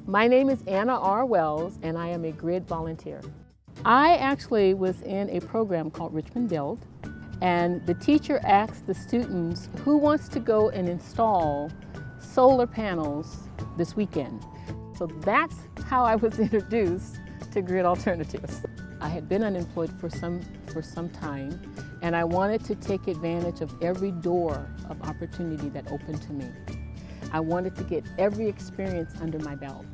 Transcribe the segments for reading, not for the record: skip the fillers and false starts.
My name is Anna R. Wells, and I am a grid volunteer. I actually was in a program called Richmond Build, and the teacher asked the students who wants to go and install solar panels this weekend. So that's how I was introduced to grid alternatives. I had been unemployed for some time, and I wanted to take advantage of every door of opportunity that opened to me. I wanted to get every experience under my belt.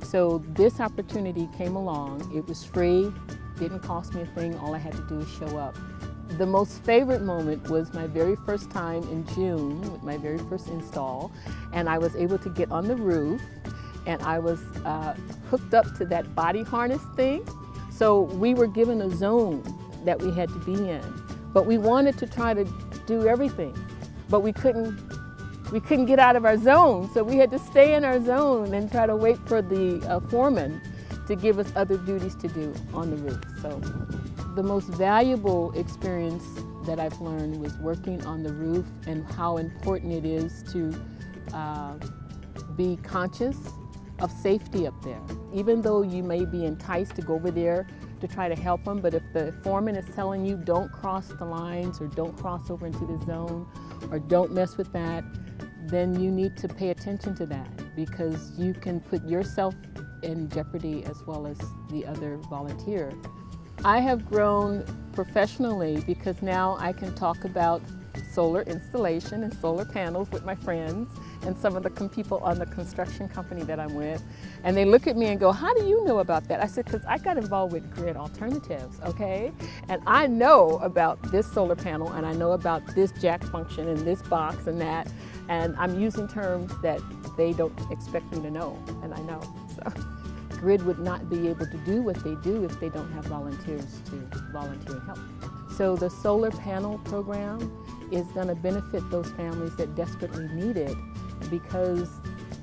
So this opportunity came along. It was free, didn't cost me a thing. All I had to do was show up. The most favorite moment was my very first time in June with my very first install, and I was able to get on the roof, and I was hooked up to that body harness thing. So we were given a zone that we had to be in, but we wanted to try to do everything, but we couldn't get out of our zone, so we had to stay in our zone and try to wait for the foreman to give us other duties to do on the roof. So the most valuable experience that I've learned was working on the roof and how important it is to be conscious of safety up there. Even though you may be enticed to go over there to try to help them, but if the foreman is telling you don't cross the lines or don't cross over into the zone or don't mess with that, then you need to pay attention to that, because you can put yourself in jeopardy as well as the other volunteer. I have grown professionally because now I can talk about solar installation and solar panels with my friends and some of the people on the construction company that I'm with. And they look at me and go, "How do you know about that?" I said, "Because I got involved with grid alternatives, okay? And I know about this solar panel, and I know about this jack function and this box and that, and I'm using terms that they don't expect me to know, and I know." So grid would not be able to do what they do if they don't have volunteers to volunteer and help. So the solar panel program is going to benefit those families that desperately need it, because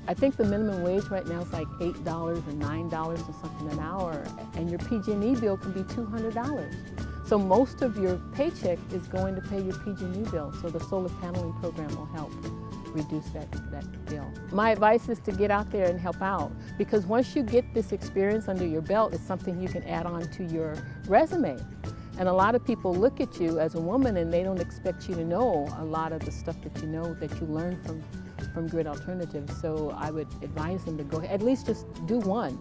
I think the minimum wage right now is like $8 or $9 or something an hour, and your PG&E bill can be $200. So most of your paycheck is going to pay your PG&E bill, so the solar paneling program will help reduce that bill. My advice is to get out there and help out, because once you get this experience under your belt, it's something you can add on to your resume. And a lot of people look at you as a woman and they don't expect you to know a lot of the stuff that you know, that you learn from grid alternatives. So I would advise them to go ahead, at least just do one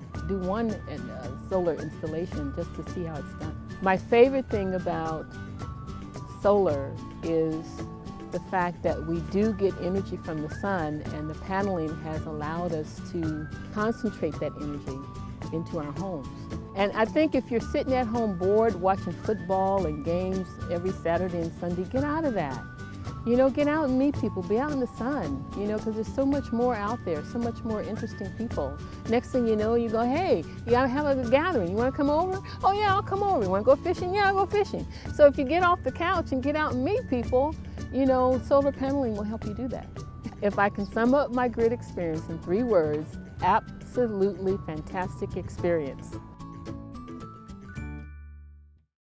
solar installation just to see how it's done. My favorite thing about solar is the fact that we do get energy from the sun, and the paneling has allowed us to concentrate that energy into our homes. And I think if you're sitting at home bored watching football and games every Saturday and Sunday, get out of that. You know, get out and meet people, be out in the sun, you know, because there's so much more out there, so much more interesting people. Next thing you know, you go, "Hey, you gotta have a gathering. You wanna come over?" "Oh yeah, I'll come over." "You wanna go fishing?" "Yeah, I'll go fishing." So if you get off the couch and get out and meet people, you know, solar paneling will help you do that. If I can sum up my grid experience in 3 words, absolutely fantastic experience.